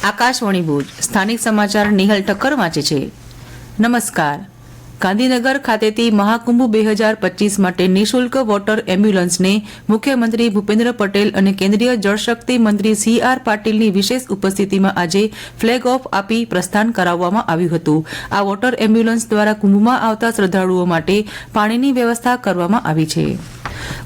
આકાશવાણી ભુજ સ્થાનિક સમાચાર નિહલ ઠક્કર વાંચે છે. નમસ્કાર. ગાંધીનગર ખાતેથી મહાકુંભ 2025 માટે નિઃશુલ્ક વોટર એમ્બ્યુલન્સને મુખ્યમંત્રી ભૂપેન્દ્ર પટેલ અને કેન્દ્રીય જળશક્તિ મંત્રી CR પાટીલની વિશેષ ઉપસ્થિતિમાં આજે ફ્લેગ ઓફ આપી પ્રસ્થાન કરાવવામાં આવ્યું હતું. આ વોટર એમ્બ્યુલન્સ દ્વારા કુંભમાં આવતા શ્રદ્ધાળુઓ માટે પાણીની વ્યવસ્થા કરવામાં આવી છે.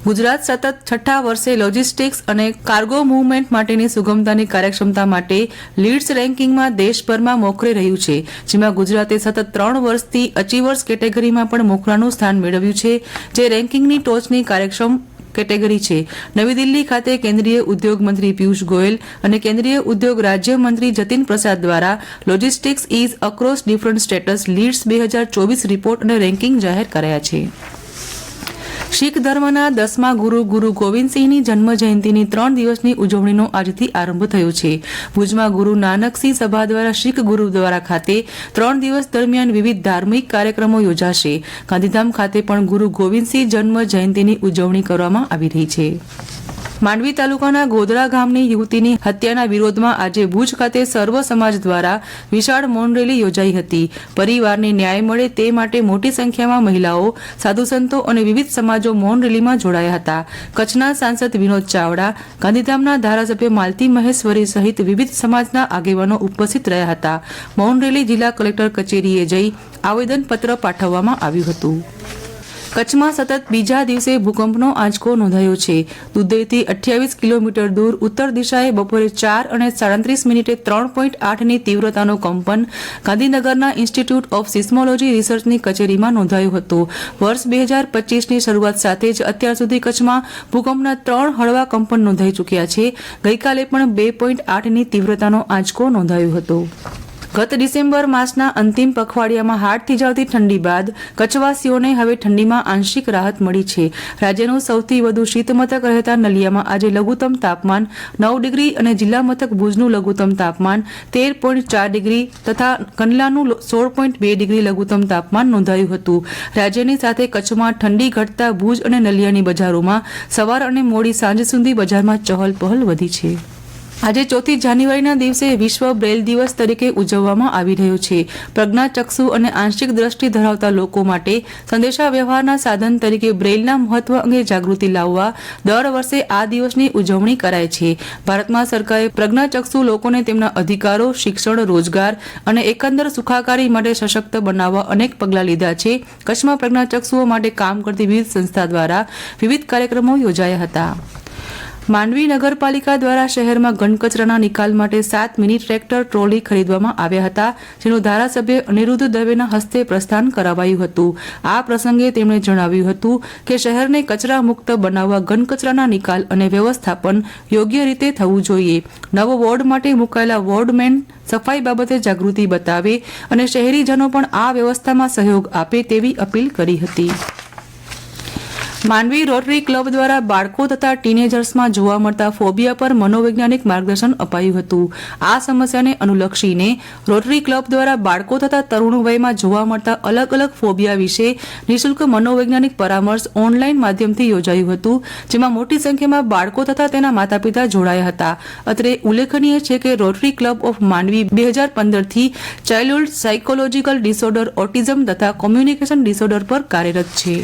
ગુજરાત સતત છઠ્ઠા વર્ષે લોજિસ્ટિક્સ અને કાર્ગો મૂવમેન્ટ માટેની સુગમતાની કાર્યક્ષમતા માટે લીડ્સ રેન્કિંગમાં દેશભરમાં મોખરે રહ્યું છે, જેમાં ગુજરાતે સતત 3 વર્ષથી અચીવર્સ કેટેગરીમાં પણ મોખરાનું સ્થાન મેળવ્યું છે, જે રેન્કિંગની ટોચની કાર્યક્ષમ કેટેગરી છે. નવી દિલ્હી ખાતે કેન્દ્રીય ઉદ્યોગ મંત્રી પિયુષ ગોયલ અને કેન્દ્રીય ઉદ્યોગ રાજ્યમંત્રી જતીન પ્રસાદ દ્વારા logistics is across different status leads 2024 report અને રેન્કિંગ જાહેર કરાયા છે. શીખ ધર્મના 10મા ગુરુ ગોવિંદસિંહની જન્મ જયંતિની 3 દિવસની ઉજવણીનો આજથી આરંભ થયો છે. ભુજમાં ગુરુ નાનકસિંહ સભા દ્વારા શીખ ગુરુદ્વારા ખાતે 3 દિવસ દરમિયાન વિવિધ ધાર્મિક કાર્યક્રમો યોજાશે. ગાંધીધામ ખાતે પણ ગુરુ ગોવિંદસિંહ જન્મ જયંતિની ઉજવણી કરવામાં આવી રહી છે. માંડવી તાલુકાના ગોધરા ગામની યુવતીની હત્યાના વિરોધમાં આજે ભુજ ખાતે સર્વ સમાજ દ્વારા વિશાળ મૌન રેલી યોજાઈ હતી. પરિવારને ન્યાય મળે તે માટે મોટી સંખ્યામાં મહિલાઓ, સાધુ સંતો અને વિવિધ સમાજો મૌન રેલીમાં જોડાયા હતા. કચ્છના સાંસદ વિનોદ ચાવડા, ગાંધીધામના ધારાસભ્ય માલતી મહેશ્વરી સહિત વિવિધ સમાજના આગેવાનો ઉપસ્થિત રહ્યા હતા. મૌન રેલી જિલ્લા કલેક્ટર કચેરીએ જઈ આવેદનપત્ર પાઠવવામાં આવ્યું હતું. કચ્છમાં સતત બીજા દિવસે ભૂકંપનો આંચકો નોંધાયો છે. દુધઈથી 28 કિલોમીટર દૂર ઉત્તર દિશાએ બપોરે 4 અને 37 મિનિટે 3.8ની તીવ્રતાનો કંપન ગાંધીનગરના ઇન્સ્ટિટ્યૂટ ઓફ સિસ્મોલોજી રિસર્ચની કચેરીમાં નોંધાયો હતો. વર્ષ 2025ની શરૂઆત સાથે જ અત્યાર સુધી કચ્છમાં ભૂકંપના 3 હળવા કંપન નોંધાઈ ચૂક્યા છે. ગઈકાલે પણ 2.8ની તીવ્રતાનો આંચકો નોંધાયો હતો. ગત ડિસેમ્બર માસના અંતિમ પખવાડિયામાં હાડ થીજાવતી ઠંડી બાદ કચ્છવાસીઓને હવે ઠંડીમાં આંશિક રાહત મળી છે. રાજ્યનું સૌથી વધુ શીતમથક રહેતા નલિયામાં આજે લઘુત્તમ તાપમાન 9 ડિગ્રી અને જિલ્લા મથક ભુજનું લઘુત્તમ તાપમાન 13.4 ડિગ્રી તથા કંડલાનું 16.2 ડિગ્રી લઘુત્તમ તાપમાન નોંધાયું હતું. રાજ્યની સાથે કચ્છમાં ઠંડી ઘટતા ભુજ અને નલિયાની બજારોમાં સવાર અને મોડી સાંજ સુધી બજારમાં ચહલપહલ વધી છે. આજે 4 જાન્યુઆરીના દિવસે વિશ્વ બ્રેલ દિવસ તરીકે ઉજવવામાં આવી રહ્યો છે. પ્રજ્ઞાચક્ષુ અને આંશિક દ્રષ્ટિ ધરાવતા લોકો માટે સંદેશા વ્યવહારના સાધન તરીકે બ્રેલના મહત્વ અંગે જાગૃતિ લાવવા દર વર્ષે આ દિવસની ઉજવણી કરાય છે. ભારતમાં સરકારે પ્રજ્ઞાચક્ષુ લોકોને તેમના અધિકારો, શિક્ષણ, રોજગાર અને એકંદર સુખાકારી માટે સશક્ત બનાવવા અનેક પગલાં લીધા છે. કચ્છમાં પ્રજ્ઞાચક્ષુઓ માટે કામ કરતી વિવિધ સંસ્થા દ્વારા વિવિધ કાર્યક્રમો યોજાયા હતા. માંડવી નગરપાલિકા દ્વારા શહેરમાં ઘન કચરાના નિકાલ માટે 7 મિની ટ્રેક્ટર ટ્રોલી ખરીદવામાં આવ્યા હતા, જેનું ધારાસભ્ય અનિરુદ્ધ દવેના હસ્તે પ્રસ્થાન કરાવાયું હતું. આ પ્રસંગે તેમણે જણાવ્યું હતું કે શહેરને કચરા મુક્ત બનાવવા ઘન કચરાના નિકાલ અને વ્યવસ્થાપન યોગ્ય રીતે થવું જોઈએ. નવો વોર્ડ માટે મુકાયેલા વોર્ડમેન સફાઈ બાબતે જાગૃતિ બતાવે અને શહેરીજનો પણ આ વ્યવસ્થામાં સહયોગ આપે તેવી અપીલ કરી હતી. માંડવી રોટરી ક્લબ દ્વારા બાળકો તથા ટીનેજર્સમાં જોવા મળતા ફોબિયા પર મનોવૈજ્ઞાનિક માર્ગદર્શન અપાયું હતું. આ સમસ્યાને અનુલક્ષીને રોટરી ક્લબ દ્વારા બાળકો તથા તરુણ વયમાં જોવા મળતા અલગ અલગ ફોબિયા વિશે નિઃશુલ્ક મનોવૈજ્ઞાનિક પરામર્શ ઓનલાઈન માધ્યમથી યોજાયું હતું, જેમાં મોટી સંખ્યામાં બાળકો તથા તેના માતાપિતા જોડાયા હતા. અત્રે ઉલ્લેખનીય છે કે રોટરી ક્લબ ઓફ માંડવી 2015થી ચાઇલ્ડહુડ સાયકોલોજીકલ ડિસઓર્ડર, ઓટિઝમ તથા કોમ્યુનિકેશન ડિસઓર્ડર પર કાર્યરત છે.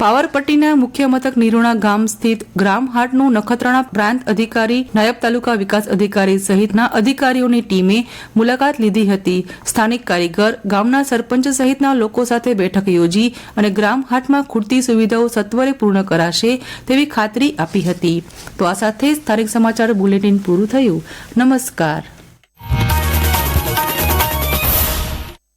પાવરપટ્ટીના મુખ્ય મથક નિરોણા ગામ સ્થિત ગ્રામ હાટનું નખત્રાણા પ્રાંત અધિકારી, નાયબ તાલુકા વિકાસ અધિકારી સહિતના અધિકારીઓની ટીમે મુલાકાત લીધી હતી. સ્થાનિક કારીગર, ગામના સરપંચ સહિતના લોકો સાથે બેઠક યોજી અને ગ્રામ હાટમાં ખૂટતી સુવિધાઓ સત્વરે પૂર્ણ કરાશે તેવી ખાતરી આપી હતી. તો આ સાથે સ્થાનિક સમાચાર બુલેટિન પૂરું થયું. નમસ્કાર.